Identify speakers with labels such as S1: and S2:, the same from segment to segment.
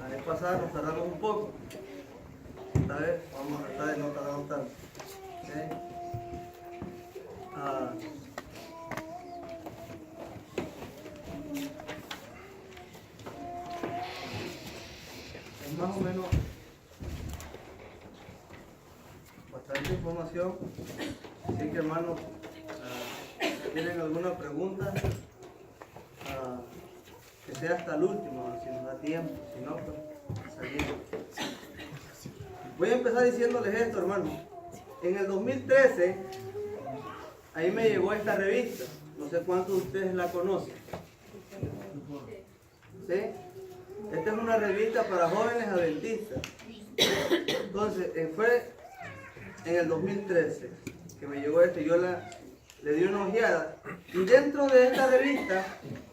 S1: La vez pasada nos tardamos un poco. Esta vez vamos a tratar de no tardarnos tanto. ¿Okay? Es más o menos bastante información. Así que hermanos, si tienen alguna pregunta, que sea hasta el último, si nos da tiempo, si no, pues salimos. Voy a empezar diciéndoles esto, hermano. En el 2013, ahí me llegó esta revista. No sé cuántos de ustedes la conocen. ¿Sí? Esta es una revista para jóvenes adventistas. Entonces, fue en el 2013 que me llegó esto. Yo le di una ojeada. Y dentro de esta revista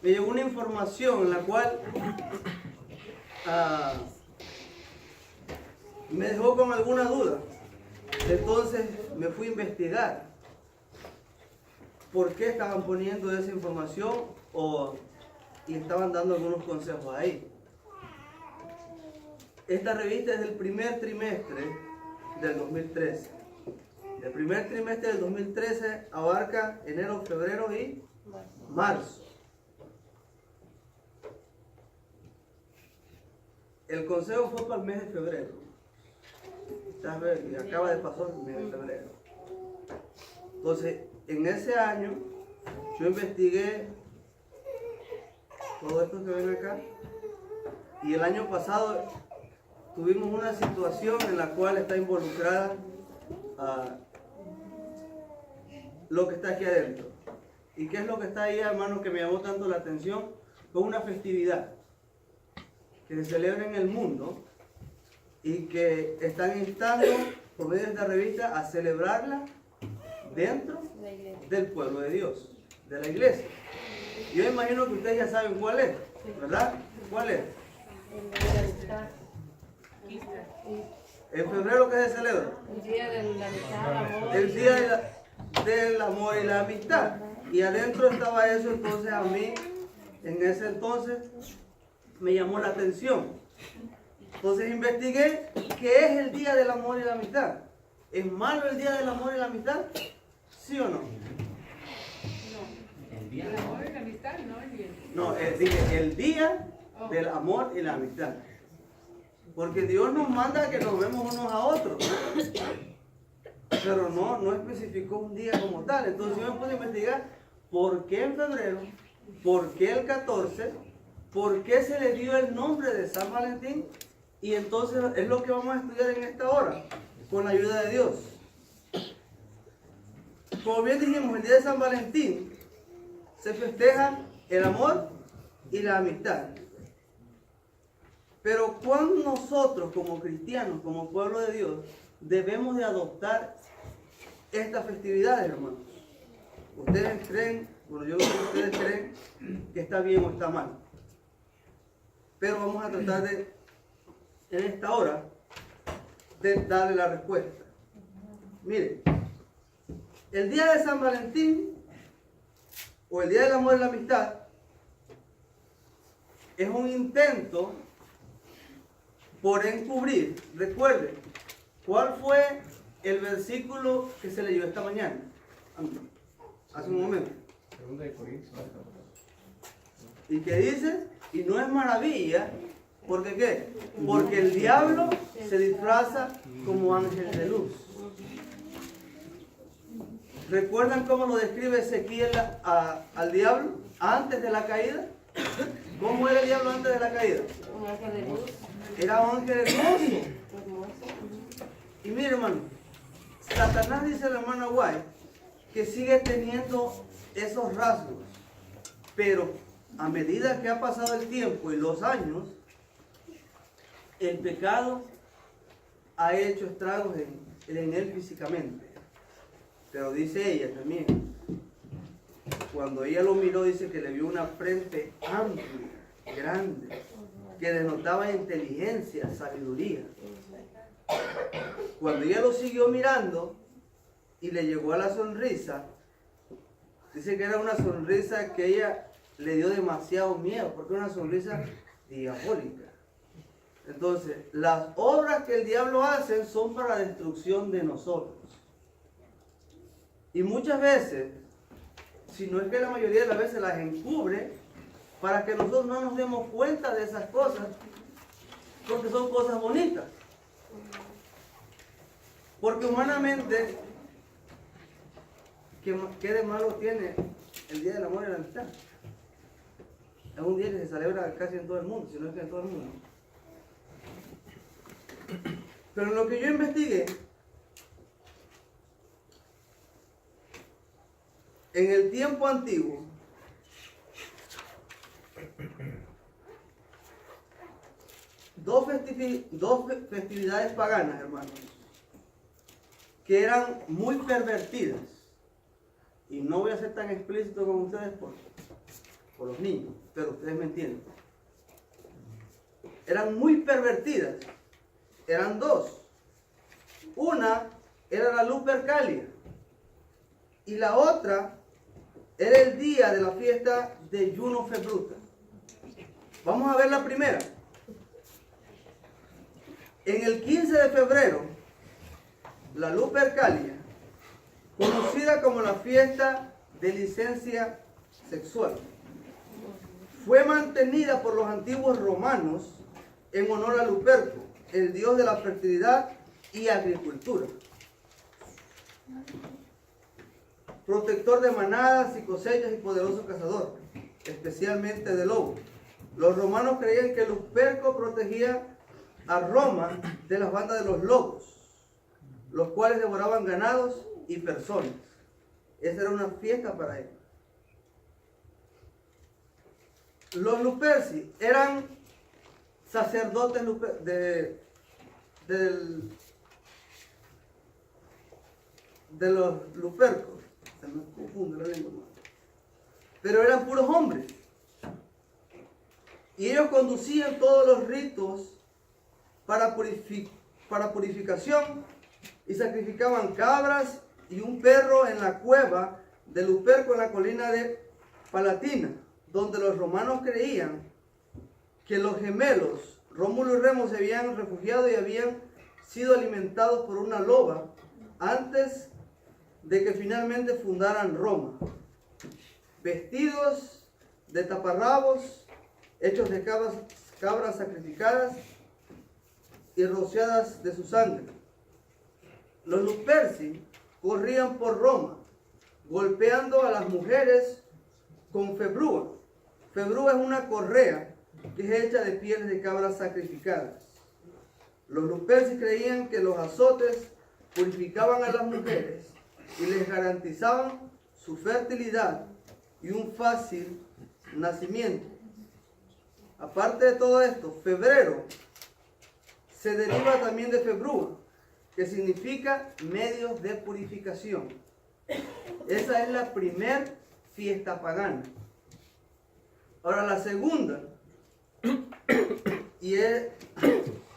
S1: me llegó una información en la cual me dejó con alguna duda. Entonces me fui a investigar por qué estaban poniendo esa información y estaban dando algunos consejos ahí. Esta revista es del primer trimestre del 2013. El primer trimestre del 2013 abarca enero, febrero y marzo. El consejo fue para el mes de febrero. Y acaba de pasar el mes de febrero. Entonces, en ese año, yo investigué todo esto que ven acá. Y el año pasado tuvimos una situación en la cual está involucrada lo que está aquí adentro. ¿Y qué es lo que está ahí, hermano, que me llamó tanto la atención? Fue una festividad que se celebra en el mundo y que están instando, por medio de esta revista, a celebrarla dentro del pueblo de Dios, de la iglesia. Yo imagino que ustedes ya saben cuál es, ¿verdad? ¿Cuál es? En febrero, ¿qué se celebra?
S2: El día de la amistad,
S1: el día del amor y la amistad. Y adentro estaba eso. Entonces a mí, en ese entonces, me llamó la atención. Entonces investigué qué es el día del amor y la amistad. ¿Es malo el día del amor y la amistad? ¿Sí o no?
S3: El día del amor y la amistad, no el día.
S1: No, dije el día del amor y la amistad. Porque Dios nos manda que nos vemos unos a otros. Pero no especificó un día como tal. Entonces yo me puse a investigar por qué en febrero, por qué el 14, por qué se le dio el nombre de San Valentín. Y entonces es lo que vamos a estudiar en esta hora, con la ayuda de Dios. Como bien dijimos, el día de San Valentín se festeja el amor y la amistad. Pero cuando nosotros como cristianos, como pueblo de Dios, debemos de adoptar estas festividades, hermanos. Ustedes creen, bueno, yo creo que ustedes creen que está bien o está mal. Pero vamos a tratar de, en esta hora, de darle la respuesta. Mire, el día de San Valentín, o el día del amor y la amistad, es un intento por encubrir. Recuerden, ¿cuál fue el versículo que se leyó esta mañana? Hace un momento. ¿Y qué dice? Y no es maravilla, ¿porque qué? Porque el diablo se disfraza como ángel de luz. ¿Recuerdan cómo lo describe Ezequiel al diablo antes de la caída? ¿Cómo era el diablo antes de la caída?
S2: un ángel de luz.
S1: Era un ángel hermoso. Y mire, hermano, Satanás, dice la hermana White, que sigue teniendo esos rasgos. Pero a medida que ha pasado el tiempo y los años, el pecado ha hecho estragos en él físicamente. Pero dice ella también, cuando ella lo miró, dice que le vio una frente amplia, grande, que denotaba inteligencia, sabiduría. Cuando ella lo siguió mirando y le llegó a la sonrisa, dice que era una sonrisa que ella le dio demasiado miedo, porque era una sonrisa diabólica. Entonces, las obras que el diablo hace son para la destrucción de nosotros. Y muchas veces, si no es que la mayoría de las veces las encubre, para que nosotros no nos demos cuenta de esas cosas, porque son cosas bonitas. Porque humanamente, ¿qué de malo tiene el Día del Amor y la Amistad? Es un día que se celebra casi en todo el mundo, si no es que en todo el mundo. Pero en lo que yo investigué, en el tiempo antiguo, dos festividades paganas, hermanos, que eran muy pervertidas. Y no voy a ser tan explícito con ustedes por los niños, pero ustedes me entienden. Eran muy pervertidas. Eran dos. Una era la Lupercalia y la otra era el día de la fiesta de Juno Februta. Vamos a ver la primera. En el 15 de febrero, la Lupercalia, conocida como la fiesta de licencia sexual, fue mantenida por los antiguos romanos en honor a Luperco, el dios de la fertilidad y agricultura, protector de manadas y cosechas y poderoso cazador, especialmente de lobos. Los romanos creían que Luperco protegía a Roma de las bandas de los lobos, los cuales devoraban ganados y personas. Esa era una fiesta para ellos. Los Luperci eran sacerdotes de los Lupercos. Se me confunde la lengua. Pero eran puros hombres. Y ellos conducían todos los ritos para purificación y sacrificaban cabras y un perro en la cueva de Luperco en la colina de Palatina, donde los romanos creían que los gemelos Rómulo y Remo se habían refugiado y habían sido alimentados por una loba antes de que finalmente fundaran Roma, vestidos de taparrabos, hechos de cabras sacrificadas y rociadas de su sangre. Los Luperci corrían por Roma, golpeando a las mujeres con febrúa. Febrúa es una correa que es hecha de pieles de cabras sacrificadas. Los Luperci creían que los azotes purificaban a las mujeres y les garantizaban su fertilidad y un fácil nacimiento. Aparte de todo esto, febrero se deriva también de febrúa, que significa medios de purificación. Esa es la primer fiesta pagana. Ahora la segunda, y es,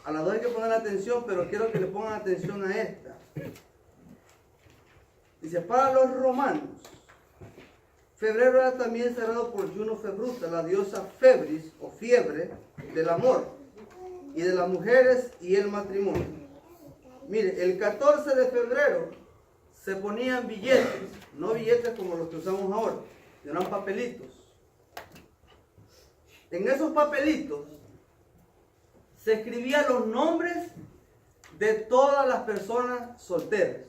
S1: a las dos hay que poner atención, pero quiero que le pongan atención a esta. Dice, para los romanos, febrero era también cerrado por Juno Februta, la diosa Febris o fiebre del amor y de las mujeres y el matrimonio. Mire, el 14 de febrero se ponían billetes, no billetes como los que usamos ahora, eran papelitos. En esos papelitos se escribían los nombres de todas las personas solteras.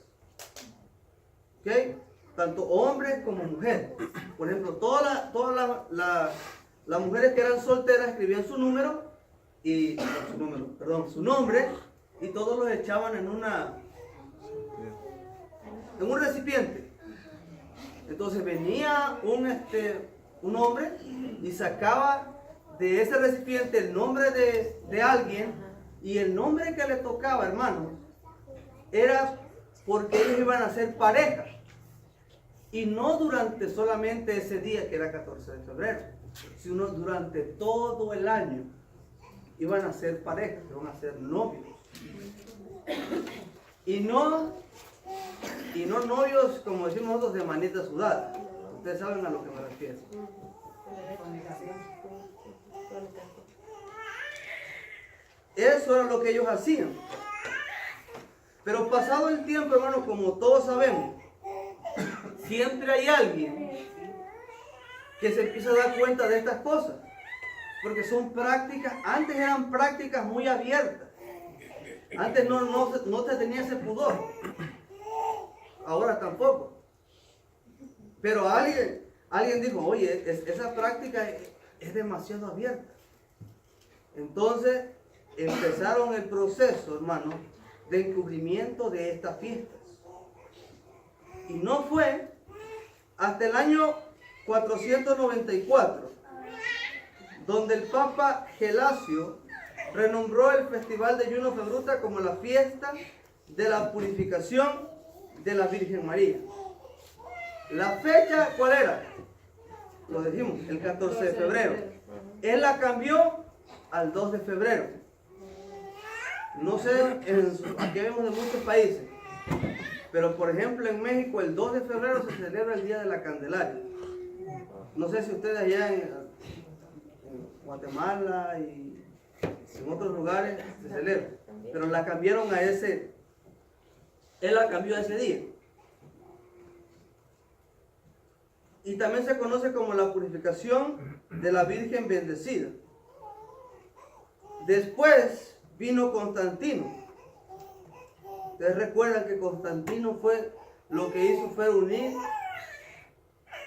S1: ¿Ok? Tanto hombres como mujeres. Por ejemplo, todas las mujeres que eran solteras escribían su número y su nombre, y todos los echaban en un recipiente. Entonces venía un hombre y sacaba de ese recipiente el nombre de alguien, y el nombre que le tocaba, hermano, era porque ellos iban a ser pareja. Y no durante solamente ese día que era 14 de febrero, sino durante todo el año iban a ser parejas, iban a ser novios. Y no novios como decimos nosotros de manita sudada. Ustedes saben a lo que me refiero. Eso era lo que ellos hacían. Pero pasado el tiempo, hermano, como todos sabemos, siempre hay alguien que se empieza a dar cuenta de estas cosas. Porque son prácticas, antes eran prácticas muy abiertas. Antes no te tenía ese pudor. Ahora tampoco. Pero alguien dijo, oye, esa práctica es demasiado abierta. Entonces empezaron el proceso, hermano, de encubrimiento de estas fiestas. Y no fue hasta el año 494, donde el Papa Gelasio renombró el Festival de Juno Februta como la fiesta de la purificación de la Virgen María. La fecha, ¿cuál era? Lo dijimos, el 14 de febrero. Él la cambió al 2 de febrero. No sé, aquí vemos de muchos países, pero por ejemplo en México el 2 de febrero se celebra el Día de la Candelaria. No sé si ustedes allá en Guatemala y en otros lugares se celebra, pero la cambiaron a él la cambió a ese día. Y también se conoce como la purificación de la Virgen bendecida. Después vino Constantino. Ustedes recuerdan que Constantino lo que hizo fue unir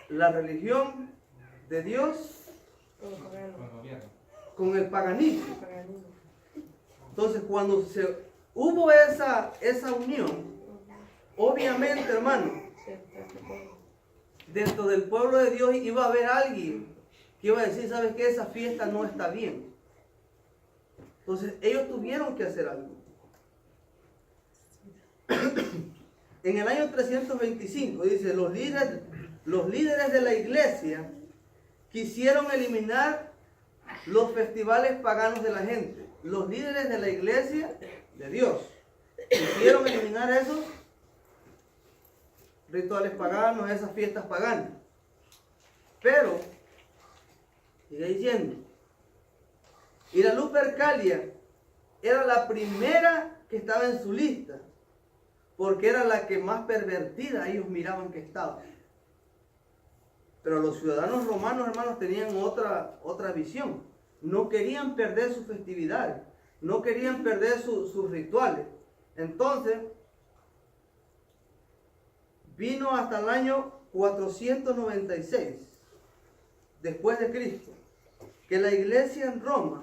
S1: la religión de Dios con el paganismo. Entonces cuando hubo esa unión, obviamente, hermano, dentro del pueblo de Dios iba a haber alguien que iba a decir, ¿sabes qué? Esa fiesta no está bien. Entonces ellos tuvieron que hacer algo. En el año 325 dice, los líderes de la iglesia quisieron eliminar los festivales paganos de la gente. Los líderes de la iglesia de Dios quisieron eliminar esos rituales paganos, esas fiestas paganas. Pero, sigue diciendo, y la Lupercalia era la primera que estaba en su lista, porque era la que más pervertida ellos miraban que estaba. Pero los ciudadanos romanos, hermanos, tenían otra visión. No querían perder sus festividades, no querían perder sus rituales. Entonces, vino hasta el año 496, después de Cristo, que la iglesia en Roma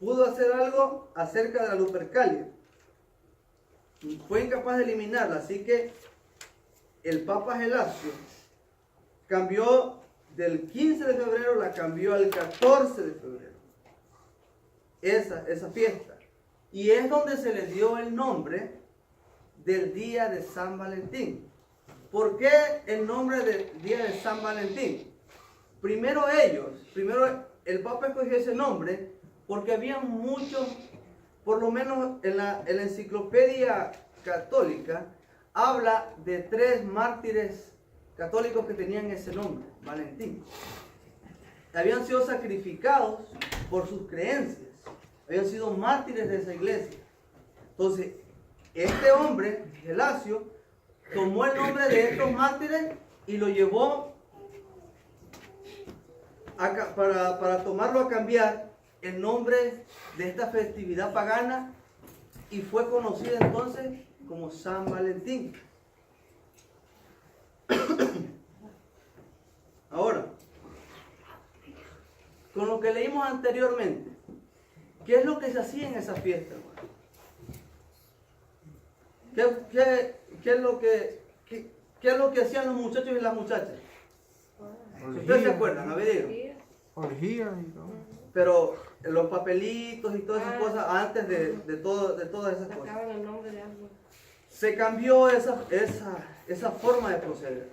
S1: pudo hacer algo acerca de la Lupercalia. Fue incapaz de eliminarla, así que el Papa Gelasio cambió del 15 de febrero, la cambió al 14 de febrero. Esa fiesta. Y es donde se le dio el nombre del día de San Valentín. ¿Por qué el nombre del día de San Valentín? Primero el Papa escogió ese nombre porque había muchos, por lo menos en la enciclopedia católica, habla de 3 mártires católicos que tenían ese nombre, Valentín. Habían sido sacrificados por sus creencias, habían sido mártires de esa iglesia. Entonces, este hombre, Gelasio, tomó el nombre de estos mártires y lo llevó para tomarlo a cambiar el nombre de esta festividad pagana, y fue conocida entonces como San Valentín. Ahora, con lo que leímos anteriormente, ¿qué es lo que se hacía en esa fiesta, hermano? ¿Qué es lo que hacían los muchachos y las muchachas? Si ustedes se acuerdan, a ver, digan.
S4: Orgía y todo.
S1: Pero los papelitos y todas esas cosas, antes de todas esas cosas,
S2: Sacaban el nombre de algo.
S1: se cambió esa forma de proceder.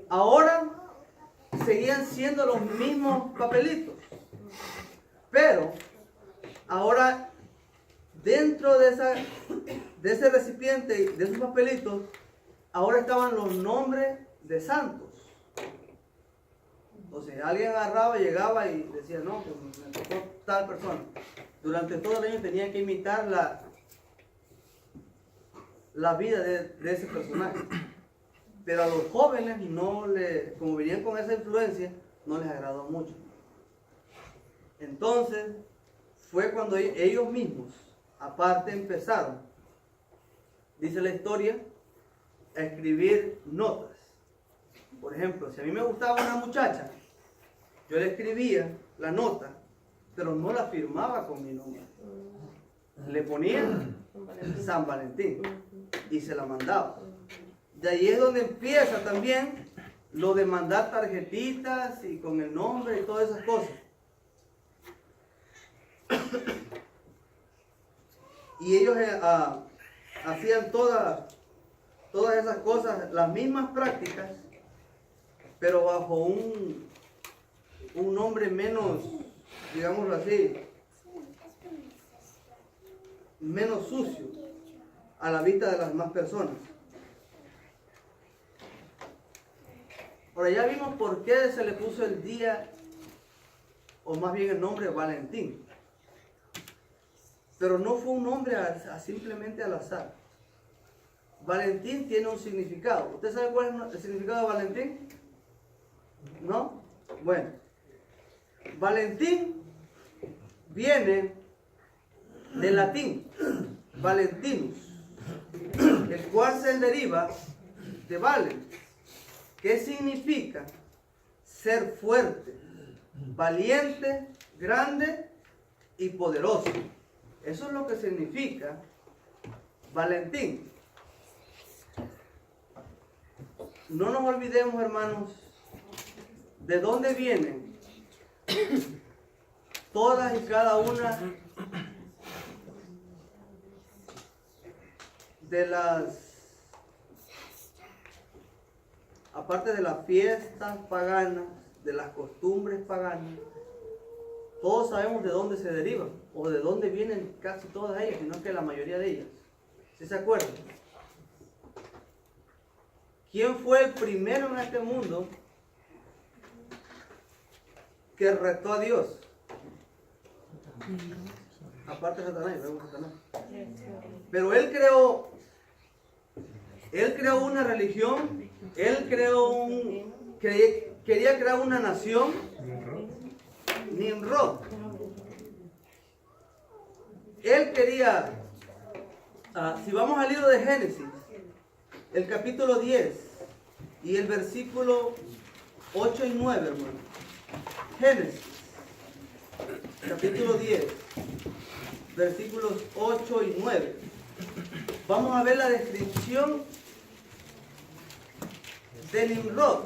S1: Ahora seguían siendo los mismos papelitos, pero ahora dentro de ese recipiente, de esos papelitos, ahora estaban los nombres de santos. Entonces alguien agarraba, llegaba y decía, no, pues me tocó tal persona. durante todo el año tenía que imitar la vida de ese personaje. Pero a los jóvenes, como venían con esa influencia, no les agradó mucho. Entonces, fue cuando ellos mismos, aparte, empezaron, dice la historia, a escribir notas. Por ejemplo, si a mí me gustaba una muchacha, yo le escribía la nota, pero no la firmaba con mi nombre. Le ponía San Valentín y se la mandaba. De ahí es donde empieza también lo de mandar tarjetitas y con el nombre y todas esas cosas. Y ellos hacían todas esas cosas, las mismas prácticas, pero bajo un nombre menos, digámoslo así, menos sucio a la vista de las demás personas. Ahora ya vimos por qué se le puso el día, o más bien el nombre Valentín. Pero no fue un nombre simplemente al azar. Valentín tiene un significado. ¿Usted sabe cuál es el significado de Valentín? ¿No? Bueno, Valentín viene del latín Valentinus, el cual se deriva de valens, que significa ser fuerte, valiente, grande y poderoso. Eso es lo que significa Valentín. No nos olvidemos, hermanos, de dónde vienen todas y cada una de aparte de las fiestas paganas, de las costumbres paganas. Todos sabemos de dónde se derivan, o de dónde vienen casi todas ellas, sino que la mayoría de ellas. ¿Sí se acuerdan? ¿Quién fue el primero en este mundo que retó a Dios? Aparte de Satanás, pero él creó una religión, él quería crear una nación, Nimrod. Él quería, si vamos al libro de Génesis, el capítulo 10 y el versículo 8 y 9, hermano. Génesis, capítulo 10, versículos 8 y 9. Vamos a ver la descripción de Nimrod.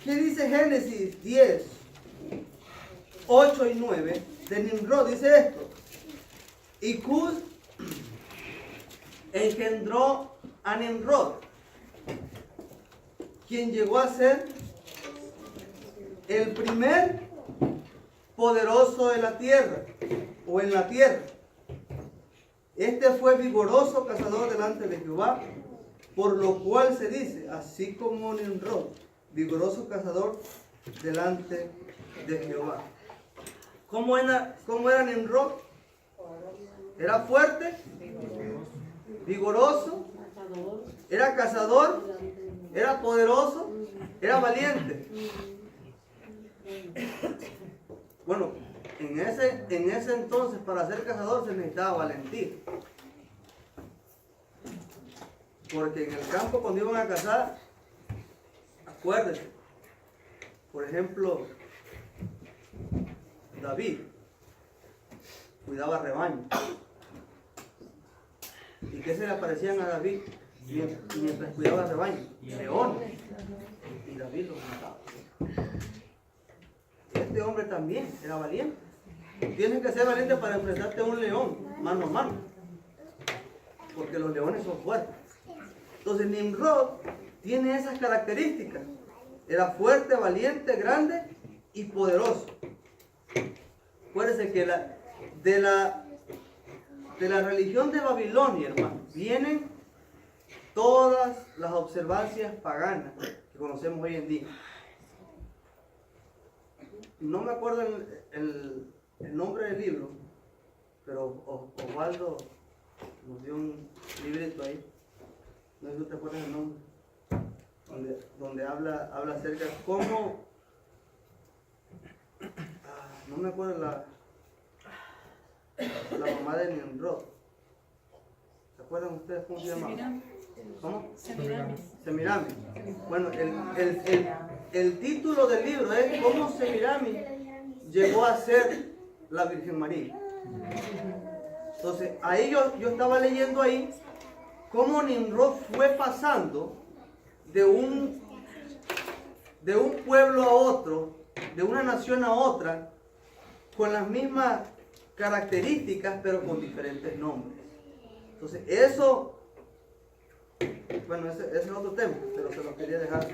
S1: ¿Qué dice Génesis 10, 8 y 9? De Nimrod dice esto: y Cus engendró a Nimrod, quien llegó a ser el primer poderoso de la tierra, o en la tierra. Este fue vigoroso cazador delante de Jehová, por lo cual se dice, así como Nimrod, vigoroso cazador delante de Jehová. ¿Cómo era Nimrod? Era fuerte, vigoroso, era cazador, era poderoso, era valiente. Bueno, en ese entonces, para ser cazador se necesitaba valentía. Porque en el campo, cuando iban a cazar, acuérdense, por ejemplo, David cuidaba rebaño. ¿Y qué se le aparecían a David mientras cuidaba el rebaño? Leones. Y David los mataba. Este hombre también era valiente. Tienes que ser valiente para enfrentarte a un león, mano a mano. Porque los leones son fuertes. Entonces Nimrod tiene esas características. Era fuerte, valiente, grande y poderoso. Acuérdense que de la religión de Babilonia, hermano, vienen todas las observancias paganas que conocemos hoy en día. no me acuerdo el nombre del libro, pero Osvaldo nos dio un librito ahí, no sé si te acuerdas el nombre, donde habla acerca de cómo, no me acuerdo la mamá de Nimrod. ¿Se acuerdan ustedes cómo se llamaba? ¿Cómo? Semiramis. Bueno, el título del libro es ¿Cómo Semiramis llegó a ser la Virgen María? Entonces, ahí yo estaba leyendo ahí cómo Nimrod fue pasando de un pueblo a otro, de una nación a otra, con las mismas características, pero con diferentes nombres. Entonces, eso, bueno, ese es otro tema, pero se lo quería dejar.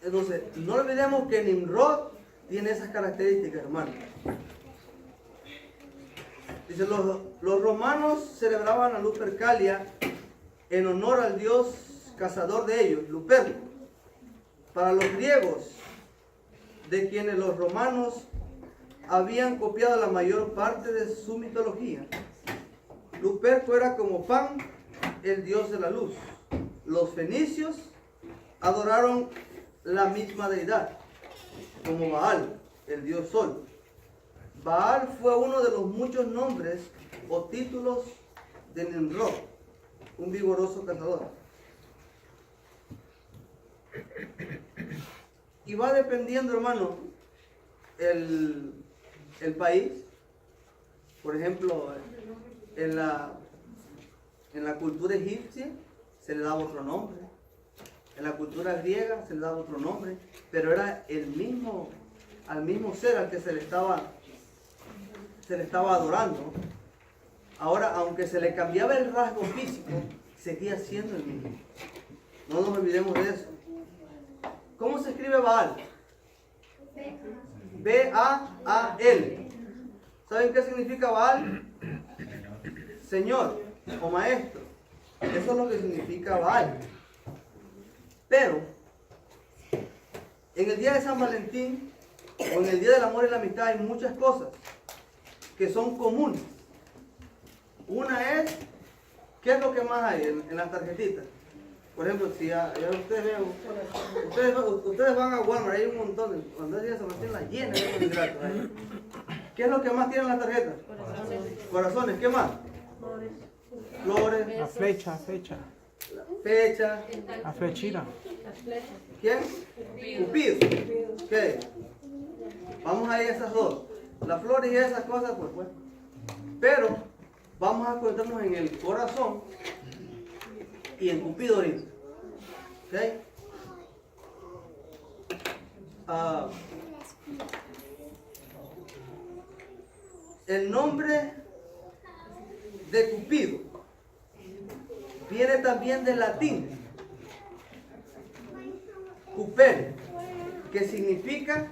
S1: Entonces, no olvidemos que Nimrod tiene esas características, hermano. Dice, los romanos celebraban la Lupercalia en honor al dios cazador de ellos, Luperco. Para los griegos, de quienes los romanos habían copiado la mayor parte de su mitología, Luperco era como Pan, el dios de la luz. Los fenicios adoraron la misma deidad, como Baal, el dios sol. Baal fue uno de los muchos nombres o títulos de Nimrod, un vigoroso cazador. Y va dependiendo, hermano, el país. Por ejemplo, en la cultura egipcia se le daba otro nombre. En la cultura griega se le daba otro nombre. Pero era al mismo ser al que se le estaba adorando. Ahora, aunque se le cambiaba el rasgo físico, seguía siendo el mismo. No nos olvidemos de eso. ¿Cómo se escribe Baal? B-A-A-L. ¿Saben qué significa Baal? Señor o maestro. Eso es lo que significa Baal. Pero, en el día de San Valentín, o en el día del amor y la amistad, hay muchas cosas que son comunes. Una es, ¿qué es lo que más hay en las tarjetitas? Por ejemplo, si ustedes van a Walmart, hay un montón, cuando es día de San Valentín, la llena de carbohidratos ahí. ¿Qué es lo que más tienen las tarjetas? Corazones. ¿Qué más? Flores.
S4: La fecha.
S1: La fecha.
S4: La flechita.
S1: ¿Quién? Cupido. ¿Qué? Vamos a ir a esas dos. Las flores y esas cosas, pues bueno. Pero vamos a concentrarnos en el corazón y en Cupido ahorita. ¿Ok? El nombre de Cupido viene también del latín cupere, que significa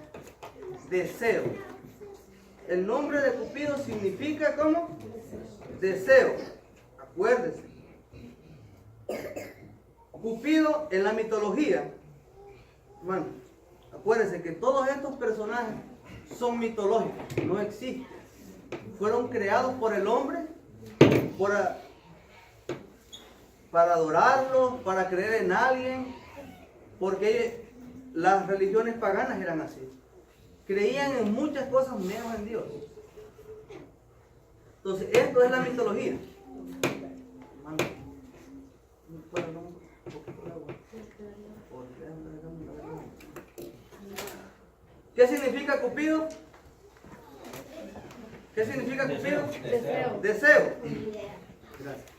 S1: deseo. El nombre de Cupido significa ¿cómo? Deseo. Acuérdese. Cupido en la mitología, bueno, acuérdense que todos estos personajes son mitológicos, no existen. Fueron creados por el hombre para adorarlo, para creer en alguien, porque las religiones paganas eran así. Creían en muchas cosas menos en Dios. Entonces, esto es la mitología. ¿Qué significa Cupido? ¿Qué significa Cupido?
S2: Deseo.
S1: Deseo. Gracias.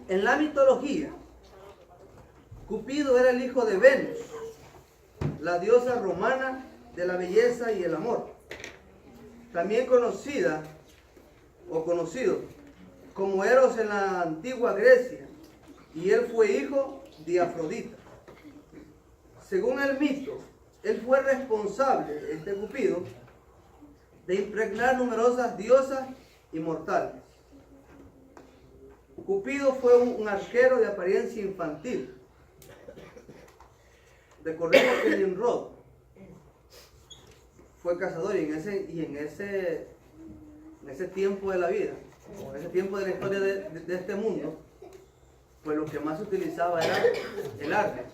S1: En la mitología, Cupido era el hijo de Venus, la diosa romana de la belleza y el amor, también conocido como Eros en la antigua Grecia, y él fue hijo de Afrodita. Según el mito, él fue responsable, este Cupido, de impregnar numerosas diosas inmortales. Cupido fue un arquero de apariencia infantil. Recordemos que Nimrod fue cazador y en ese tiempo de la vida, o en ese tiempo de la historia de este mundo, pues lo que más se utilizaba era el arco.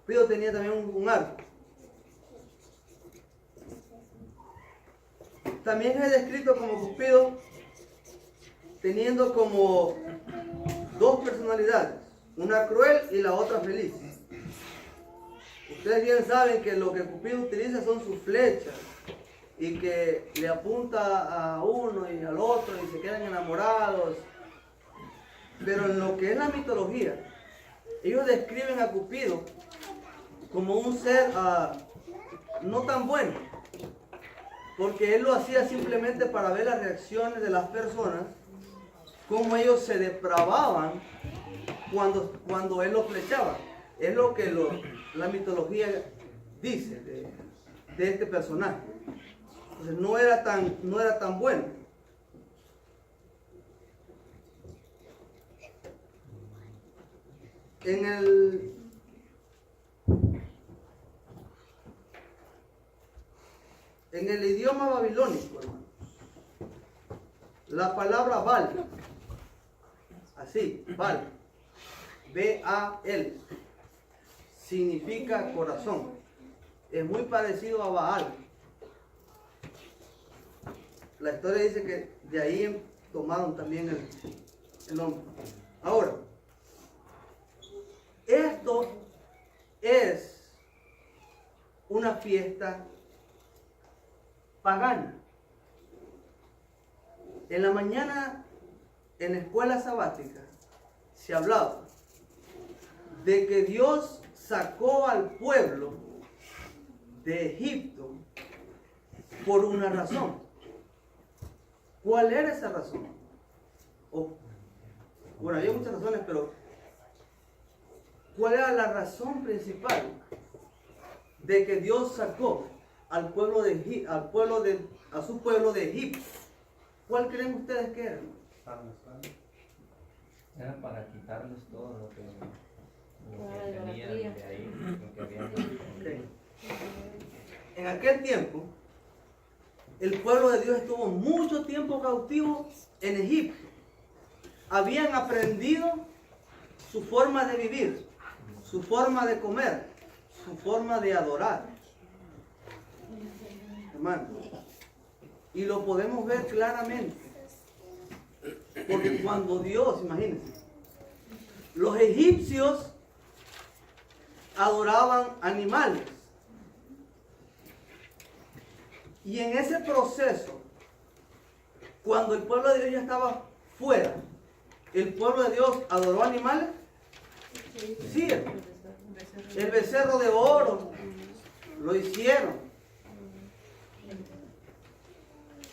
S1: Cupido tenía también un arco. También es descrito como Cupido teniendo como dos personalidades, una cruel y la otra feliz. Ustedes bien saben que lo que Cupido utiliza son sus flechas y que le apunta a uno y al otro y se quedan enamorados. Pero en lo que es la mitología, ellos describen a Cupido como un ser no tan bueno, porque él lo hacía simplemente para ver las reacciones de las personas, cómo ellos se depravaban cuando él los flechaba. Es lo que la mitología dice de este personaje. Entonces no era tan bueno. En el idioma babilónico, hermanos, la palabra Baal, así, Baal, B-A-L, significa corazón. Es muy parecido a Baal. La historia dice que de ahí tomaron también el nombre. Ahora, esto es una fiesta pagana. En la mañana, en la escuela sabática, se hablaba de que Dios sacó al pueblo de Egipto por una razón. ¿Cuál era esa razón? Bueno, había muchas razones, pero ¿cuál era la razón principal de que Dios sacó al pueblo a su pueblo de Egipto? ¿Cuál creen ustedes que era?
S4: Era para quitarles todo lo que tenían de ahí, lo que habían.
S1: Okay. En aquel tiempo, el pueblo de Dios estuvo mucho tiempo cautivo en Egipto. Habían aprendido su forma de vivir, su forma de comer, su forma de adorar. Hermano, y lo podemos ver claramente. Porque cuando Dios, imagínense, los egipcios adoraban animales. Y en ese proceso, cuando el pueblo de Dios ya estaba fuera, ¿el pueblo de Dios adoró animales? Sí, el becerro de oro lo hicieron.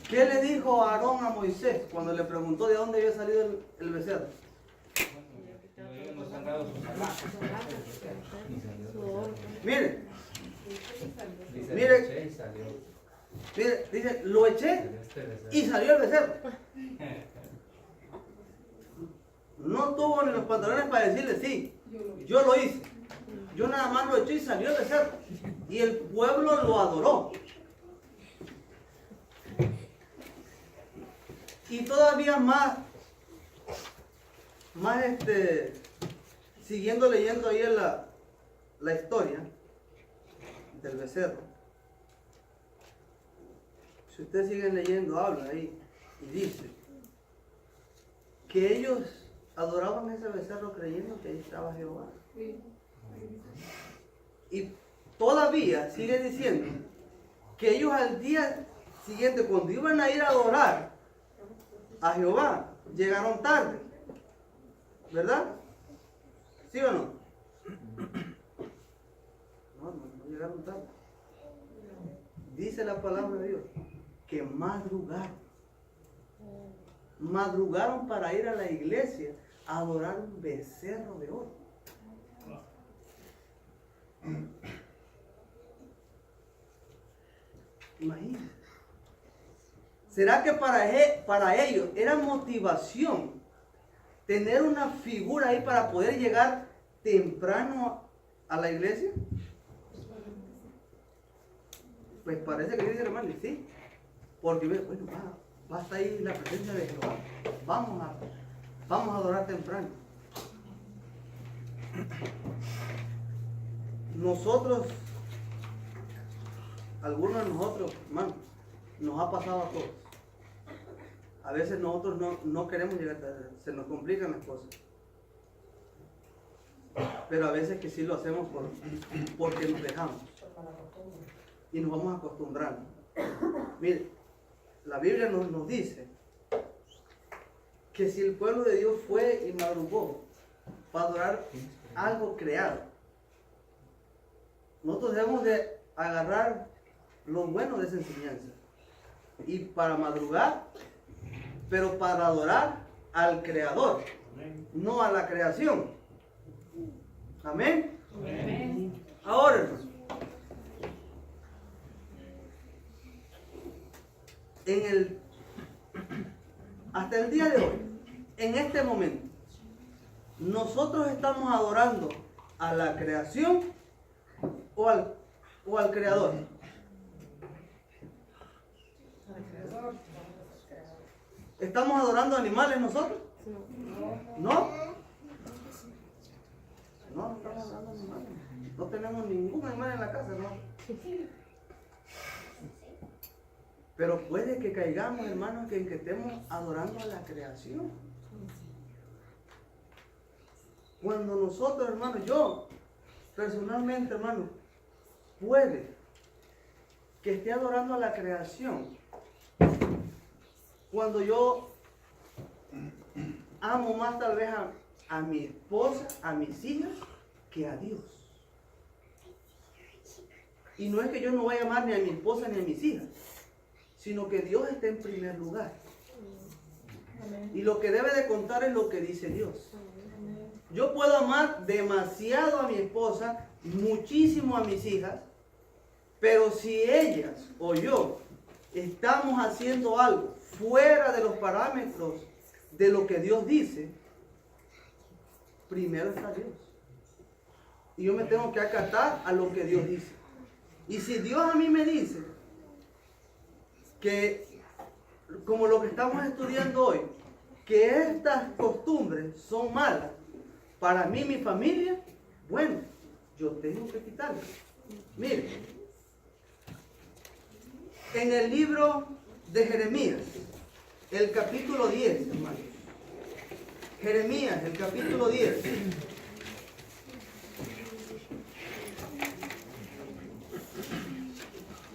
S1: ¿Qué le dijo Aarón a Moisés cuando le preguntó de dónde había salido el becerro? Mire, dice, lo eché y salió el becerro. No tuvo ni los pantalones para decirle sí, yo lo hice. Yo nada más lo eché y salió el becerro. Y el pueblo lo adoró. Y todavía más siguiendo leyendo ahí la historia del becerro. Si ustedes siguen leyendo, habla ahí y dice que ellos adoraban ese becerro creyendo que ahí estaba Jehová. Y todavía sigue diciendo que ellos al día siguiente, cuando iban a ir a adorar a Jehová, llegaron tarde, ¿verdad? ¿Sí o no? No llegaron tarde. Dice la palabra de Dios que madrugaron para ir a la iglesia a adorar un becerro de oro. Imagínense. ¿Será que para ellos era motivación tener una figura ahí para poder llegar temprano a la iglesia? Pues parece que dice hermano, sí. Porque bueno, va a estar ahí la presencia de Jehová. Vamos a adorar temprano. Nosotros, algunos de nosotros, hermano, nos ha pasado a todos. A veces nosotros no queremos llegar tarde, se nos complican las cosas. Pero a veces que sí lo hacemos porque nos dejamos. Y nos vamos acostumbrando. Mire, la Biblia nos dice que si el pueblo de Dios fue y madrugó para adorar algo creado, nosotros debemos de agarrar lo bueno de esa enseñanza y para madrugar, pero para adorar al Creador, no a la creación. Amén.
S3: Amén.
S1: Ahora, hermano, hasta el día de hoy, en este momento, nosotros estamos adorando a la creación o al Creador. ¿Estamos adorando animales nosotros? ¿No? No estamos adorando animales. No tenemos ningún animal en la casa, ¿no? Pero puede que caigamos, hermanos, que estemos adorando a la creación. Cuando nosotros, hermanos, yo personalmente, hermano, puede que esté adorando a la creación cuando yo amo más tal vez a mi esposa, a mis hijas, que a Dios. Y no es que yo no vaya a amar ni a mi esposa ni a mis hijas, sino que Dios está en primer lugar. Y lo que debe de contar es lo que dice Dios. Yo puedo amar demasiado a mi esposa, muchísimo a mis hijas, pero si ellas o yo estamos haciendo algo fuera de los parámetros de lo que Dios dice, primero está Dios. Y yo me tengo que acatar a lo que Dios dice. Y si Dios a mí me dice que, como lo que estamos estudiando hoy, que estas costumbres son malas para mí y mi familia, bueno, yo tengo que quitarlas. Mire, en el libro de Jeremías, el capítulo 10, hermanos. Jeremías, el capítulo 10.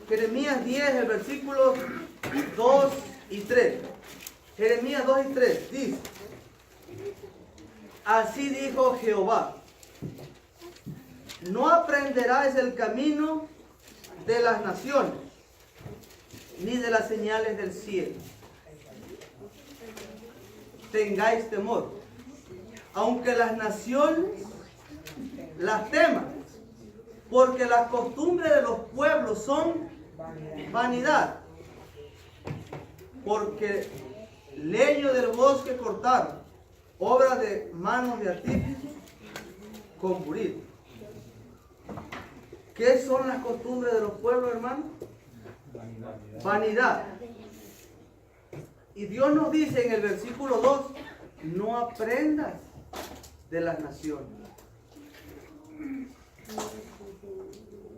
S1: Jeremías 10, el versículo 2 y 3. Jeremías 2 y 3 dice: así dijo Jehová, no aprenderáis el camino de las naciones, ni de las señales del cielo. Tengáis temor, aunque las naciones las teman, porque las costumbres de los pueblos son vanidad, porque leño del bosque cortaron, obra de manos de artífices con buril. ¿Qué son las costumbres de los pueblos, hermanos? Vanidad. Y Dios nos dice en el versículo 2, no aprendas de las naciones.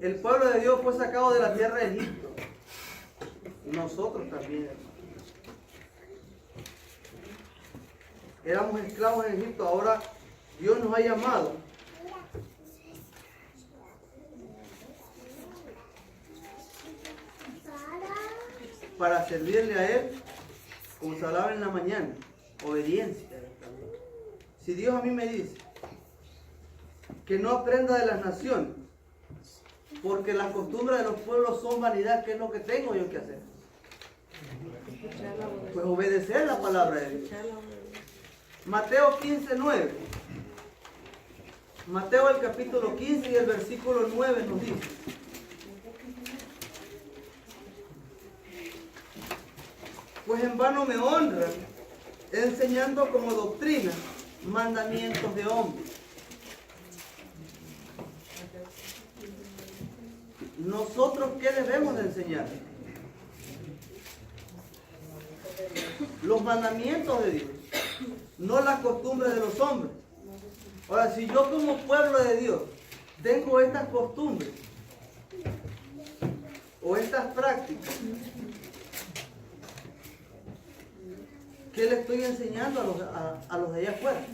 S1: El pueblo de Dios fue sacado de la tierra de Egipto. Nosotros también, hermanos. Éramos esclavos en Egipto, ahora Dios nos ha llamado para servirle a Él, como se hablaba en la mañana, obediencia. Si Dios a mí me dice que no aprenda de las naciones, porque las costumbres de los pueblos son vanidad, ¿qué es lo que tengo yo que hacer? Pues obedecer la palabra de Dios. Mateo 15, 9. Mateo el capítulo 15 y el versículo 9 nos dice: pues en vano me honran, enseñando como doctrina mandamientos de hombres. ¿Nosotros qué debemos de enseñar? Los mandamientos de Dios, no las costumbres de los hombres. Ahora, si yo como pueblo de Dios tengo estas costumbres o estas prácticas, ¿qué le estoy enseñando a los de allá afuera?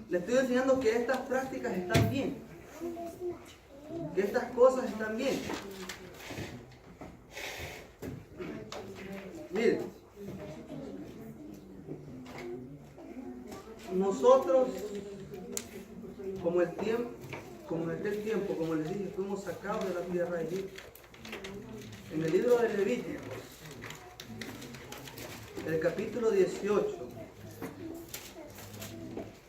S1: Le estoy enseñando que estas prácticas están bien, que estas cosas están bien. Miren, nosotros, como en aquel tiempo, como les dije, fuimos sacados de la tierra de Egipto. En el libro de Levíticos, el capítulo 18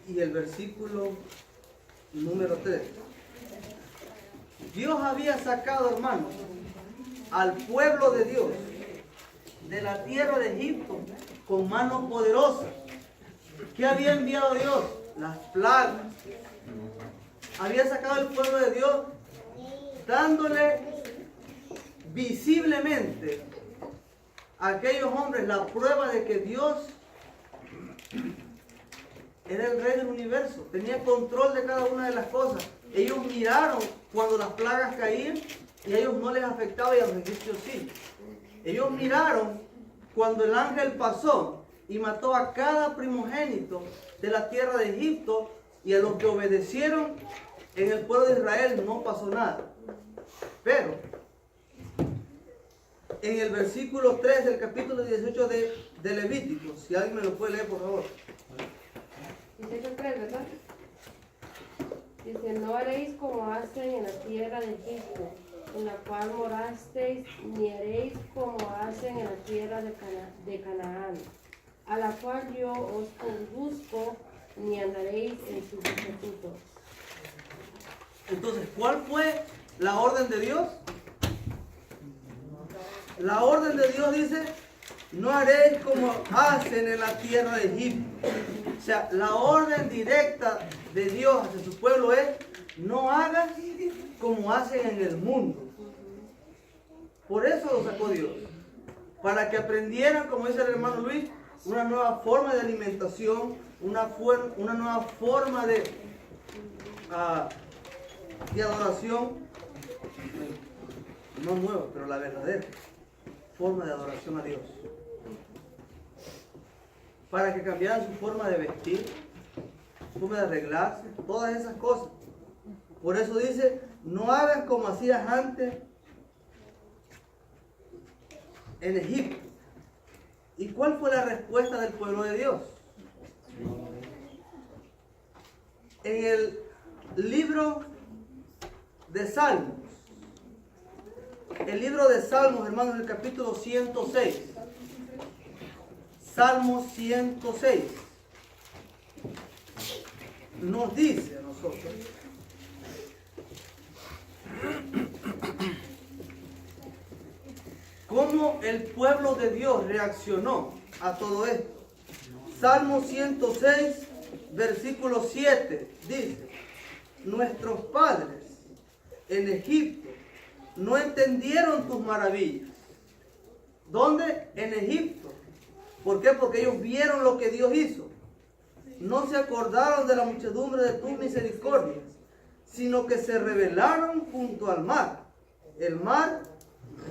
S1: y el versículo número 3. Dios había sacado, hermanos, al pueblo de Dios de la tierra de Egipto con mano poderosa. ¿Qué había enviado Dios? Las plagas. Había sacado al pueblo de Dios dándole visiblemente a aquellos hombres la prueba de que Dios era el rey del universo, tenía control de cada una de las cosas. Ellos miraron cuando las plagas caían y a ellos no les afectaba y a los egipcios sí. Ellos miraron cuando el ángel pasó y mató a cada primogénito de la tierra de Egipto, y a los que obedecieron en el pueblo de Israel no pasó nada. Pero en el versículo 3 del capítulo 18 de Levítico, si alguien me lo puede leer, por favor.
S2: 18:3, ¿verdad? Dice, no haréis como hacen en la tierra de Egipto, en la cual morasteis, ni haréis como hacen en la tierra de Canaán, a la cual yo os conduzco, ni andaréis en sus estatutos.
S1: Entonces, ¿cuál fue la orden de Dios? La orden de Dios dice, no haréis como hacen en la tierra de Egipto. O sea, la orden directa de Dios hacia su pueblo es, no hagas como hacen en el mundo. Por eso lo sacó Dios. Para que aprendieran, como dice el hermano Luis, una nueva forma de alimentación, una nueva forma de adoración. No nueva, pero la verdadera forma de adoración a Dios. Para que cambiaran su forma de vestir, su forma de arreglarse, todas esas cosas. Por eso dice, no hagas como hacías antes en Egipto. ¿Y cuál fue la respuesta del pueblo de Dios? En el libro de Salmos, hermanos, en el capítulo 106, Salmo 106, nos dice a nosotros, cómo el pueblo de Dios reaccionó a todo esto. Salmo 106, versículo 7, dice, nuestros padres en Egipto no entendieron tus maravillas. ¿Dónde? En Egipto. ¿Por qué? Porque ellos vieron lo que Dios hizo. No se acordaron de la muchedumbre de tus misericordias, sino que se rebelaron junto al mar, el mar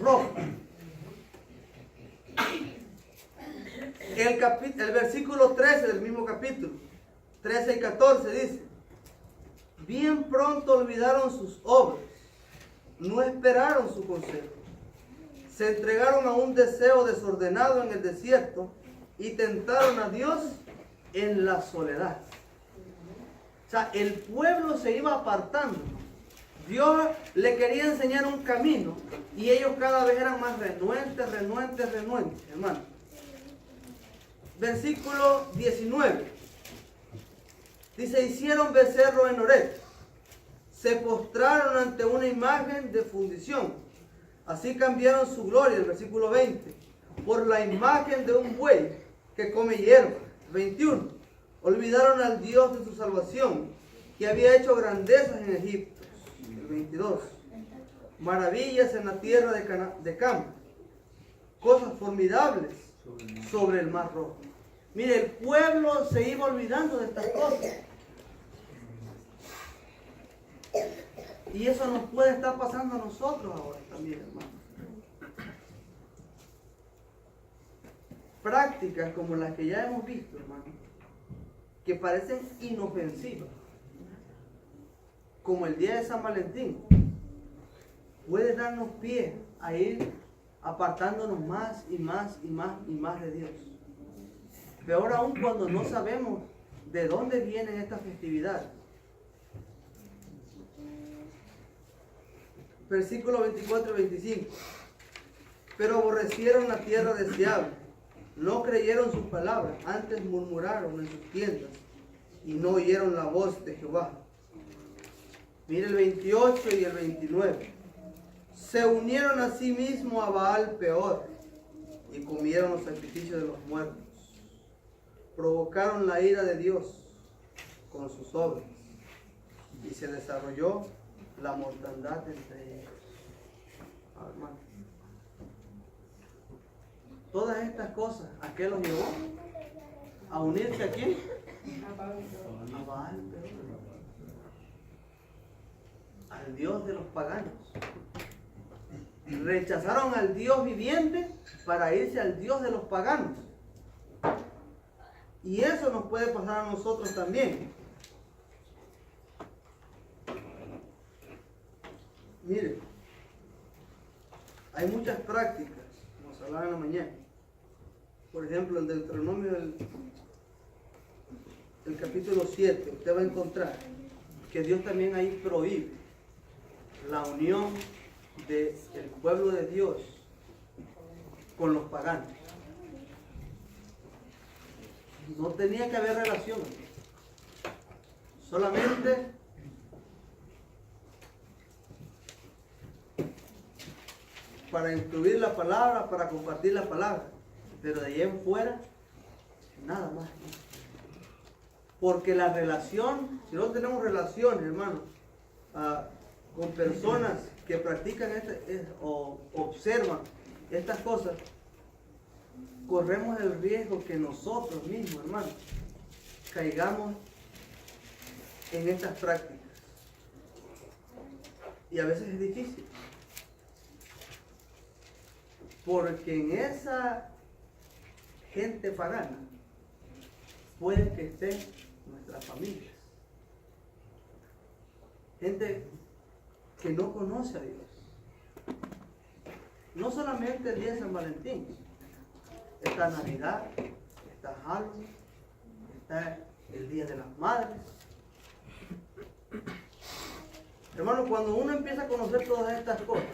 S1: rojo. El versículo 13 del mismo capítulo, 13 y 14 dice, bien pronto olvidaron sus obras, no esperaron su consejo, se entregaron a un deseo desordenado en el desierto y tentaron a Dios en la soledad. O sea, el pueblo se iba apartando. Dios le quería enseñar un camino y ellos cada vez eran más renuentes, hermano. Versículo 19. Dice, hicieron becerro en Horeb, se postraron ante una imagen de fundición. Así cambiaron su gloria, el versículo 20. por la imagen de un buey que come hierba. 21. Olvidaron al Dios de su salvación, que había hecho grandezas en Egipto. El 22. Maravillas en la tierra de Cam, cosas formidables sobre el mar rojo. Mire, el pueblo se iba olvidando de estas cosas. Y eso nos puede estar pasando a nosotros ahora también, hermano. Prácticas como las que ya hemos visto, hermano, que parecen inofensivas, como el día de San Valentín, puede darnos pie a ir apartándonos más y más y más y más de Dios. Peor aún cuando no sabemos de dónde vienen estas festividades. Versículos 24 y 25. Pero aborrecieron la tierra deseable, no creyeron sus palabras, antes murmuraron en sus tiendas y no oyeron la voz de Jehová. Mire el 28 y el 29. Se unieron a sí mismos a Baal Peor y comieron los sacrificios de los muertos. Provocaron la ira de Dios con sus obras y se desarrolló la mortandad entre ellos. Hermano, todas estas cosas, ¿a qué los llevó? ¿A unirse a quién? A Baal Peor, al Dios de los paganos. Rechazaron al Dios viviente para irse al Dios de los paganos. Y eso nos puede pasar a nosotros también. Mire, hay muchas prácticas, como se hablaba en la mañana. Por ejemplo, en Deuteronomio, el capítulo 7, usted va a encontrar que Dios también ahí prohíbe la unión del pueblo de Dios con los paganos. No tenía que haber relación, solamente para instruir la palabra, para compartir la palabra, pero de ahí en fuera, nada más. Porque la relación, si no tenemos relaciones, hermano, con personas que practican o observan estas cosas, corremos el riesgo que nosotros mismos, hermano, caigamos en estas prácticas. Y a veces es difícil. Porque en esa gente pagana puede que estén nuestras familias. Gente que no conoce a Dios. No solamente el día de San Valentín. Está Navidad, está Halloween, está el Día de las Madres. Hermano, cuando uno empieza a conocer todas estas cosas,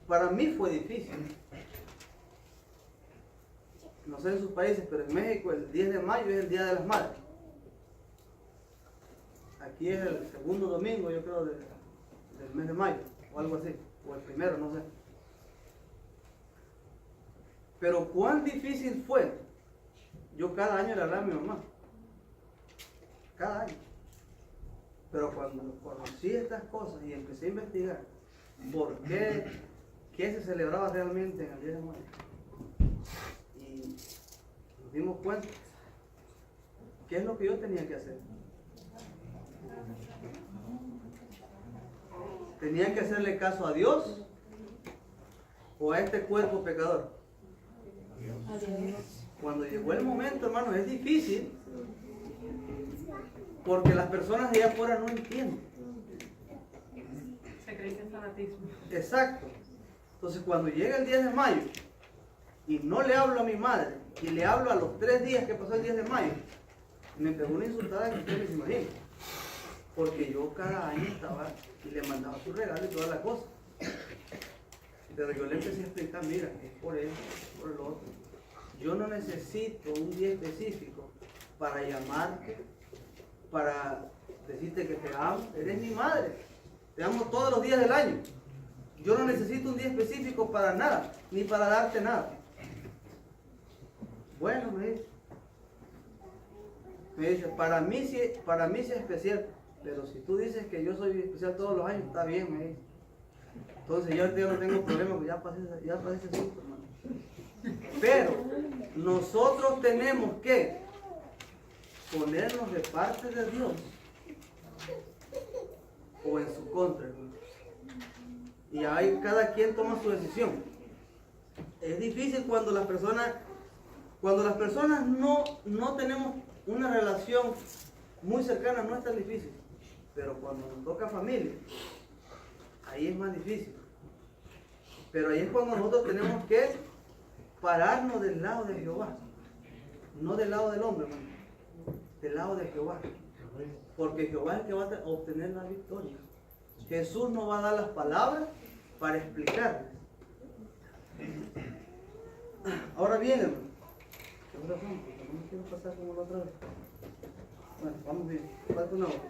S1: para mí fue difícil. No sé en sus países, pero en México el 10 de mayo es el Día de las Madres. Aquí es el segundo domingo, yo creo, del mes de mayo, o algo así, o el primero, no sé. Pero cuán difícil fue. Yo cada año le hablaba a mi mamá. Cada año. Pero cuando conocí estas cosas y empecé a investigar por qué se celebraba realmente en el Día de Madre, y nos dimos cuenta qué es lo que yo tenía que hacer. ¿Tenía que hacerle caso a Dios o a este cuerpo pecador? Cuando llegó el momento, hermano, es difícil porque las personas de allá afuera no entienden.
S3: Se cree que es fanatismo.
S1: Exacto. Entonces, cuando llega el 10 de mayo y no le hablo a mi madre y le hablo a los 3 días que pasó el 10 de mayo, me pegó una insultada que usted se imagina. Porque yo cada año estaba y le mandaba su regalo y todas las cosas. Pero yo le empecé a explicar, mira, es por eso, es por lo otro. Yo no necesito un día específico para llamarte, para decirte que te amo. Eres mi madre. Te amo todos los días del año. Yo no necesito un día específico para nada, ni para darte nada. Bueno, me dice. Me dice, para mí sí es especial, pero si tú dices que yo soy especial todos los años, está bien, me dice. Entonces yo ahorita no tengo problema, porque ya pasé ese susto, hermano. Pero nosotros tenemos que ponernos de parte de Dios o en su contra, hermano. Y ahí cada quien toma su decisión. Es difícil cuando las personas no tenemos una relación muy cercana, no es tan difícil. Pero cuando nos toca familia, ahí es más difícil. Pero ahí es cuando nosotros tenemos que pararnos del lado de Jehová. No del lado del hombre, hermano. Del lado de Jehová. Porque Jehová es el que va a obtener la victoria. Jesús nos va a dar las palabras para explicarles. Ahora bien, hermano. ¿Qué razón? Porque no me quiero pasar como la otra vez. Bueno, vamos bien. Falta una hora.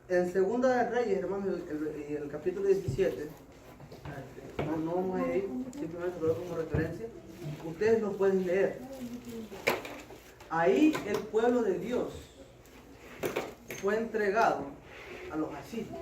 S1: En Segunda de Reyes, hermano, el capítulo 17, no vamos a ir, simplemente lo doy como referencia, ustedes lo pueden leer. Ahí el pueblo de Dios fue entregado a los asirios.